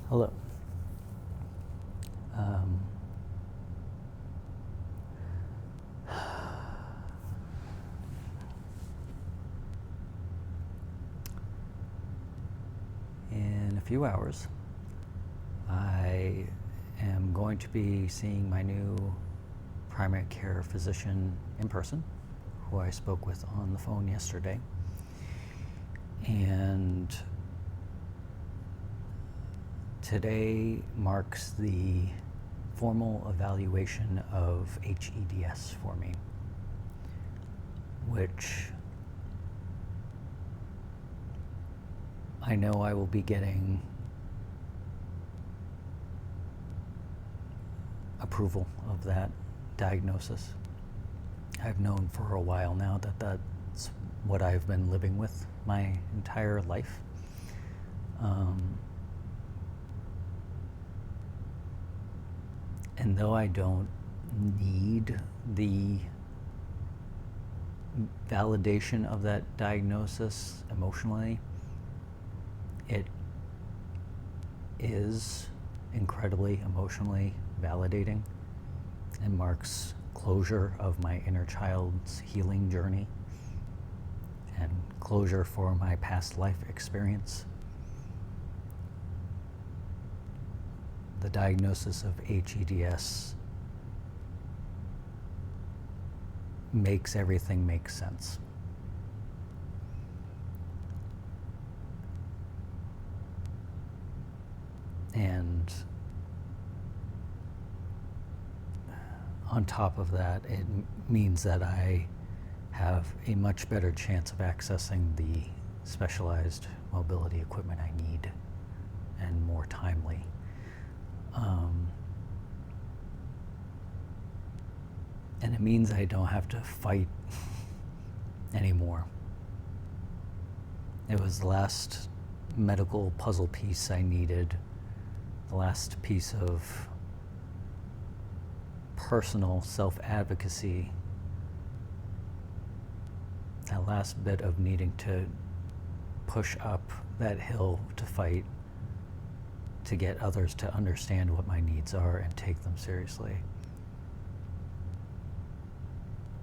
Hello. Um, in a few hours, I am going to be seeing my new primary care physician in person, who I spoke with on the phone yesterday. And today marks the formal evaluation of H-EDS for me, which I know I will be getting approval of that diagnosis. I've known for a while now that that's what I've been living with my entire life. And though I don't need the validation of that diagnosis emotionally, it is incredibly emotionally validating and marks closure of my inner child's healing journey and closure for my past life experience. The diagnosis of H-EDS makes everything make sense. And on top of that, it means that I have a much better chance of accessing the specialized mobility equipment I need, and more timely. And it means I don't have to fight anymore. It was the last medical puzzle piece I needed, the last piece of personal self-advocacy, that last bit of needing to push up that hill to fight to get others to understand what my needs are and take them seriously.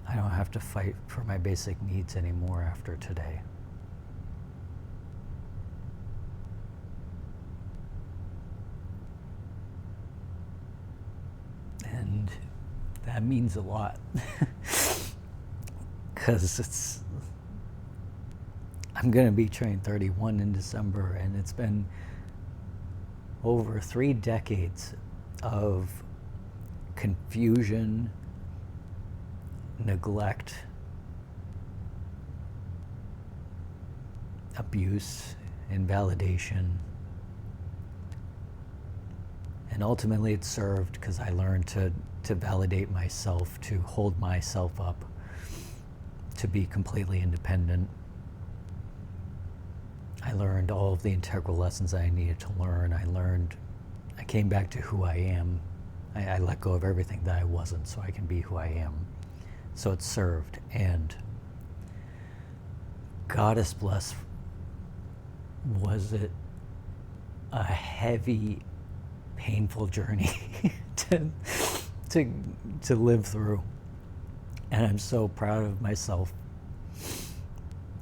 I don't have to fight for my basic needs anymore after today. And that means a lot, because I'm going to be turning 31 in December, and it's been over 3 decades of confusion, neglect, abuse, invalidation. And ultimately it served because I learned to validate myself, to hold myself up, to be completely independent. I learned all of the integral lessons I needed to learn. I came back to who I am. I let go of everything that I wasn't so I can be who I am. So it served. And goddess bless, was it a heavy, painful journey to live through. And I'm so proud of myself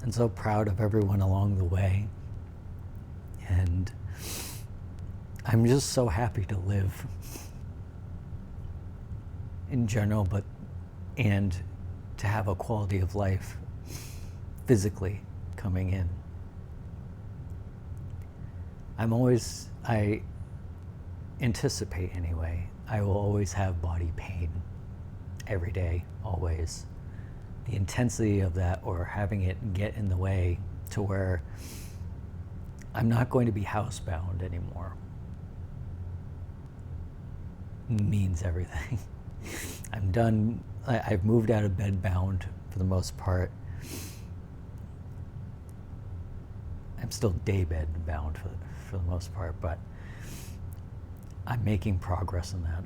and so proud of everyone along the way. And I'm just so happy to live in general, and to have a quality of life physically coming in. I anticipate anyway, I will always have body pain every day, always. The intensity of that, or having it get in the way to where I'm not going to be housebound anymore, means everything. I'm done. I've moved out of bed bound for the most part. I'm still day bed bound for the most part, but I'm making progress in that.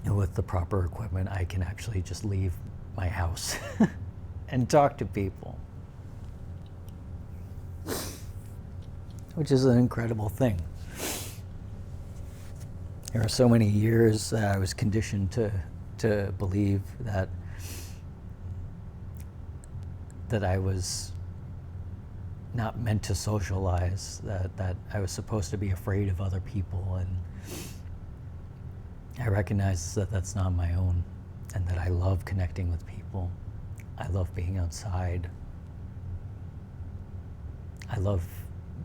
And with the proper equipment, I can actually just leave my house and talk to people, which is an incredible thing. There are so many years that I was conditioned to believe that I was not meant to socialize, that I was supposed to be afraid of other people, and I recognize that that's not my own, and that I love connecting with people. I love being outside. I love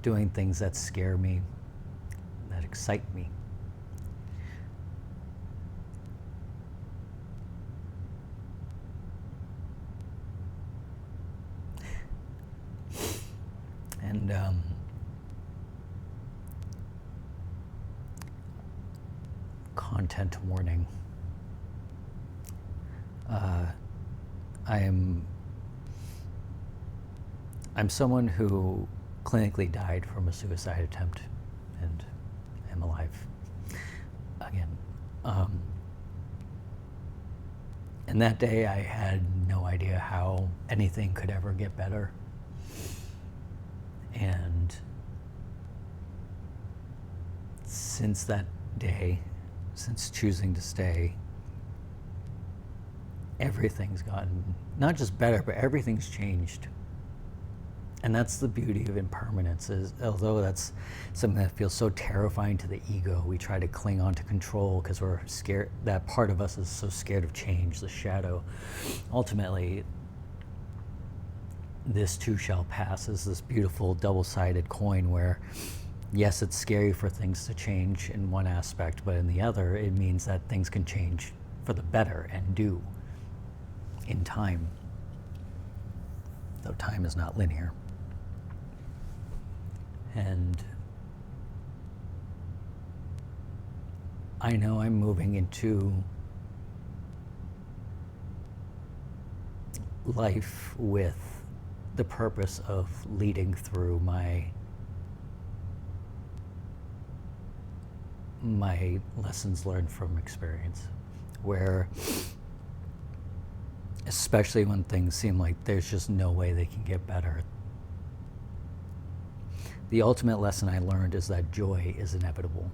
doing things that scare me, that excite me. And content warning. I'm someone who clinically died from a suicide attempt and am alive again. And that day I had no idea how anything could ever get better. And since that day, since choosing to stay, everything's gotten not just better, but everything's changed. And that's the beauty of impermanence, is although that's something that feels so terrifying to the ego, we try to cling on to control because we're scared. That part of us is so scared of change, the shadow. Ultimately, this too shall pass is this beautiful double-sided coin where, yes, it's scary for things to change in one aspect, but in the other, it means that things can change for the better and do in time, though time is not linear. And I know I'm moving into life with the purpose of leading through my lessons learned from experience, where especially when things seem like there's just no way they can get better, the ultimate lesson I learned is that joy is inevitable.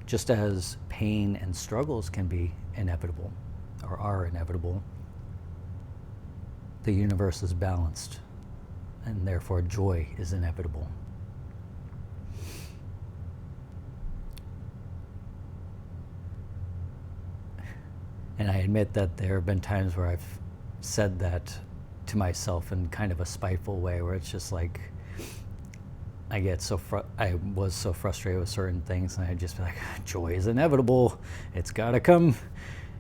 Just as pain and struggles can be inevitable, or are inevitable, the universe is balanced, and therefore joy is inevitable. And I admit that there have been times where I've said that to myself in kind of a spiteful way, where it's just like, I was so frustrated with certain things, and I'd just be like, joy is inevitable, it's gotta come,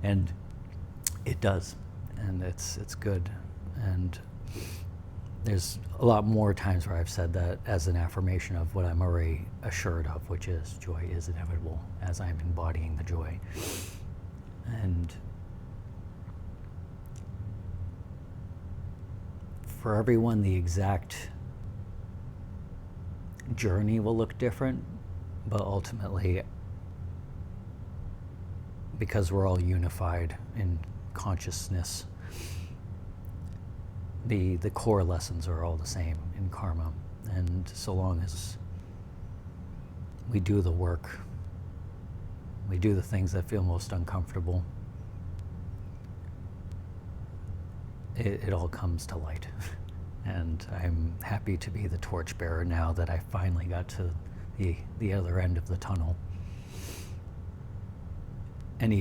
and it does, and it's good. And there's a lot more times where I've said that as an affirmation of what I'm already assured of, which is joy is inevitable, as I'm embodying the joy. And for everyone, the exact journey will look different, but ultimately, because we're all unified in consciousness, the core lessons are all the same in karma. And so long as we do the work, we do the things that feel most uncomfortable, it all comes to light. And I'm happy to be the torchbearer now that I finally got to the other end of the tunnel. And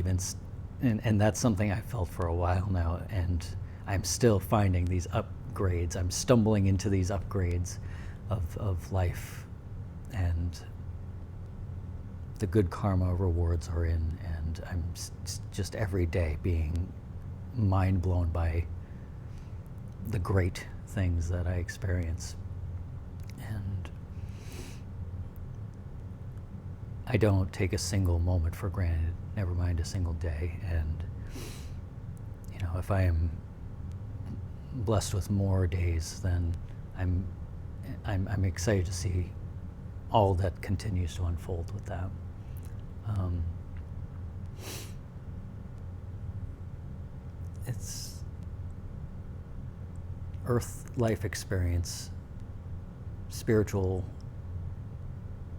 that's something I felt for a while now, and I'm still finding these upgrades. I'm stumbling into these upgrades of life, and the good karma rewards are in, and I'm just every day being mind blown by the great things that I experience. And I don't take a single moment for granted, never mind a single day. And you know, if I am blessed with more days, then I'm excited to see all that continues to unfold with that. It's earth life experience, spiritual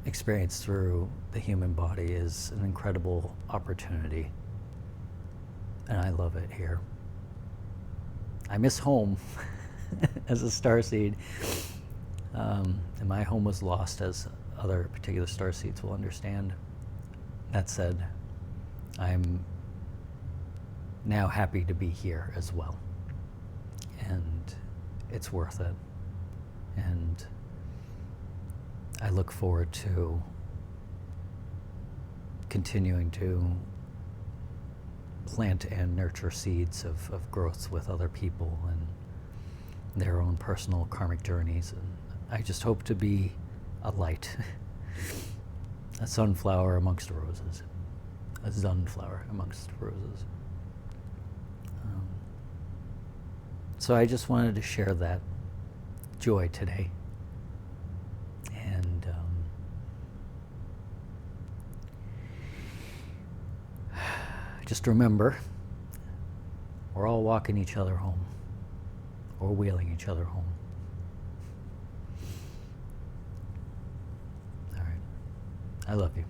experience through the human body is an incredible opportunity, and I love it here. I miss home as a starseed, and my home was lost, as other particular starseeds will understand. That said, I'm now happy to be here as well, and it's worth it. And I look forward to continuing to plant and nurture seeds of growth with other people and their own personal karmic journeys. And I just hope to be a light, a sunflower amongst roses, a sunflower amongst roses. So I just wanted to share that joy today. And just remember, we're all walking each other home, or wheeling each other home. All right. I love you.